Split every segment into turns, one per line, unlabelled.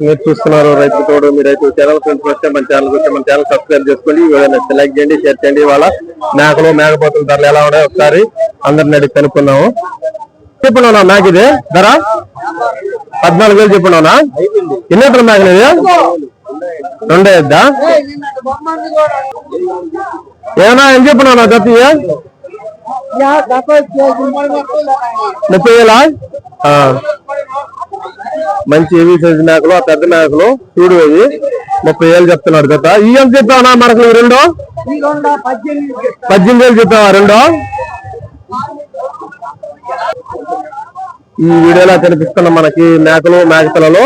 మీరు చూస్తున్నారు రైతు తోడు. మీరైతే ఛానల్ ఫ్రెండ్స్ వస్తే మన ఛానల్ సబ్స్క్రైబ్ చేసుకోండి. లైక్ చేయండి, షేర్ చేయండి. వాళ్ళ మేకలు మేకపోతుల ధరలు ఎలా ఉన్నాయో ఒకసారి అందరిని అడిగి కనుక్కున్నాము. చెప్పున్నావునా మేక ఇది ధర 14,000 చెప్పున్నావునా? ఎన్ని ఎక్కడ మేకలు ఇది? 2 ఎద్దా? ఏమన్నా ఏం చెప్పున్నావునా జత 30,000? మంచి హెవీ సైజ్ మేకలు, ఆ పెద్ద మేకలు చూడు. అవి 30,000 చెప్తున్నారు జత. ఈ ఎంత చెప్పావా మనకు? 18,000 చెప్పావా? 2 ఈ వీడియోలో కనిపిస్తున్న మనకి మేకలు, మేక పిల్లలు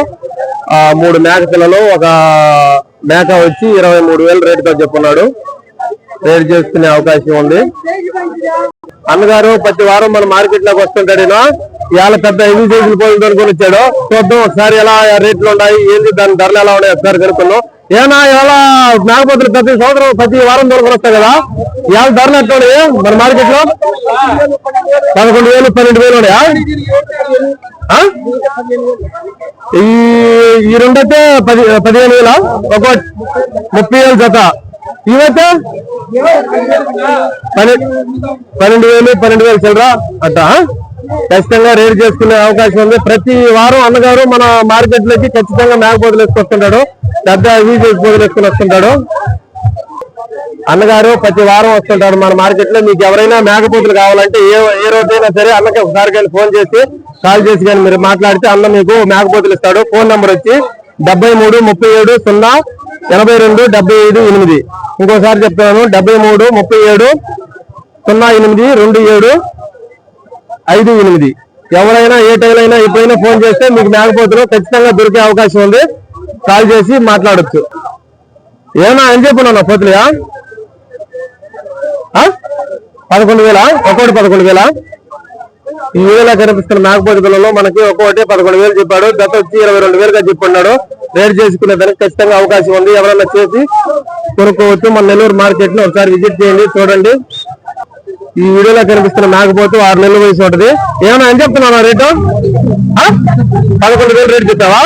3 మేక పిల్లలు, ఒక మేక వచ్చి 23,000 రేటుతో చెప్పున్నాడు. రేట్ చేసుకునే అవకాశం ఉంది. అన్నగారు ప్రతి వారం మన మార్కెట్ లోకి వస్తుంటాడు. ఇవాళ పెద్ద హెవీ సైజులు పోయింది అనుకుని వచ్చాడు. చూద్దాం ఒకసారి ఎలా రేట్లు ఉన్నాయి, ఏంది దాని ధరలు ఎలా ఉన్నాయి ఒకసారి కనుక్కున్నాం. ఏనా ఇవాళ మేకపోతులు ప్రతి సంవత్సరం ప్రతి వారం దొరకు వస్తాయి కదా, ఇవాళ ధరలు ఎట్లా ఉన్నాయి మన మార్కెట్ లో? 11,000 12,000 ఉన్నాయా? ఈ రెండైతే 15,000, ఒక 30,000 జత. ఇవైతే 12,000 చిల్లరా అట్ట. ఖచ్చితంగా రేట్ చేసుకునే అవకాశం ఉంది. ప్రతి వారం అన్నగారు మన మార్కెట్ లోకి ఖచ్చితంగా మేకపోతులు వేసుకొస్తుంటాడు. పెద్ద పోతులు వేసుకుని వస్తుంటాడు. అన్నగారు ప్రతి వారం వస్తుంటాడు మన మార్కెట్ లో. మీకు ఎవరైనా మేకపోతులు కావాలంటే ఏ రోజైనా సరే అన్నకి ఒకసారి కానీ ఫోన్ చేసి కాల్ చేసి కానీ మీరు మాట్లాడితే అన్న మీకు మేకపోతులు ఇస్తాడు. ఫోన్ నెంబర్ వచ్చి 73 37 0 82 75 8. ఇంకోసారి చెప్తాను, 73 37 08 27 58. ఎవరైనా ఏ టైం అయినా ఎప్పుడైనా ఫోన్ చేస్తే మీకు మేకపోతులు ఖచ్చితంగా దొరికే అవకాశం ఉంది. కాల్ చేసి మాట్లాడచ్చు. ఏమన్నా అని చెప్పున్నా పోతులుగా 11,000, ఒక్కోటి 11,000. ఈ వీడియోలో కనిపిస్తున్న మేకపోతు పిల్లలు మనకి ఒక్కోటి 11,000 చెప్పాడు. జత వచ్చి 22,000గా చెప్పున్నాడు. రేట్ చేసుకునే దానికి ఖచ్చితంగా అవకాశం ఉంది. ఎవరైనా చేసి కొనుక్కోవచ్చు. మన నెల్లూరు మార్కెట్ ని ఒకసారి విజిట్ చేయండి, చూడండి. ఈ వీడియోలో కనిపిస్తున్న మేకపోతు 6 నెలల వయసు ఉంటుంది. ఏమన్నా అని చెప్తున్నా రేటు? 11,000 రేటు చెప్తావా?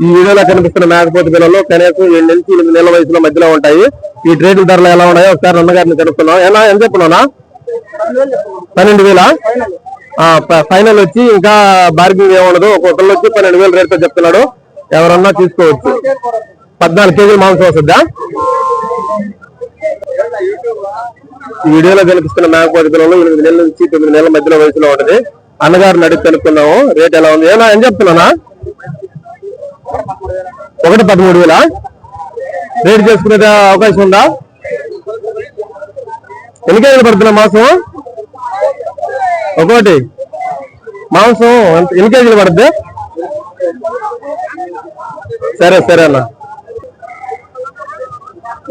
ఈ వీడియోలో కనిపిస్తున్న మేకపోతు పిల్లలు కనీసం 7 నుంచి 8 నెలల వయసులో మధ్యలో ఉంటాయి. ఈ రేట్ల ధరలు ఎలా ఉన్నాయో ఒకసారి అన్నగారిని కనుక్కున్నాం. ఏమన్నా ఎంత చెప్పున్నా? 12,000. ఫైనల్ వచ్చి ఇంకా బార్గింగ్ ఏముండదు. ఒక్కొక్కళ్ళు వచ్చి 12,000 రేట్తో చెప్తున్నాడు. ఎవరన్నా తీసుకోవచ్చు. 14 కేజీలు మాంసం వస్తుందా? ఈ వీడియోలో కనిపిస్తున్న మేకపోతు పిల్లలు 8 నెలల నుంచి 9 నెలల మధ్యలో వయసులో ఉంటుంది. అన్నగారిని అడిగి కనుక్కున్నాము. రేట్ ఎలా ఉంది? ఏనా ఏం చెప్తున్నానా? 13,000 రేట్ చేసుకునే అవకాశం ఉందా? ఎన్ని కేజీలు పడుతున్నా మాంసం? ఒక్కోటి మాంసం ఎన్ని కేజీలు పడుద్ది? సరే సరే అన్న.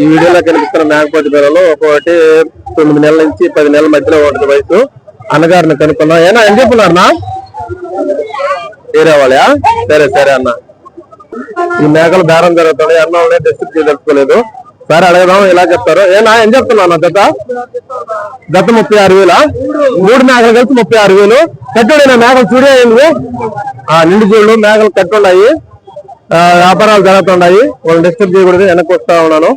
ఈ వీడియోలో కనిపిస్తున్న మేకపోతు పిల్లలు ఒక్కొక్కటి 9 నెలల నుంచి 10 నెలల మధ్యలో ఉంటుంది వయసు. అన్నగారిని కనుక్కున్నాం. ఏనా ఏం చెప్పున్నారన్నా? వేరే వాళ్ళయా? సరే సరే అన్న. ఈ మేకలు బేరం జరుగుతుంది. అన్న డిస్ట్రిక్ట్ తెలుసుకోలేదు. సరే అడగదాం ఎలా చెప్తారు. ఏనా ఏం చెప్తున్నా జత? 36,000. 3 మేకలు కలిసి 36,000. కట్టుడైనా మేకలు చూడేయండి. నిండు చూడు మేకలు కట్టున్నాయి. వ్యాపారాలు జరుగుతున్నాయి. వాళ్ళు డిస్టర్బ్ చేయకూడదు. వెనక్కి వస్తా ఉన్నాను.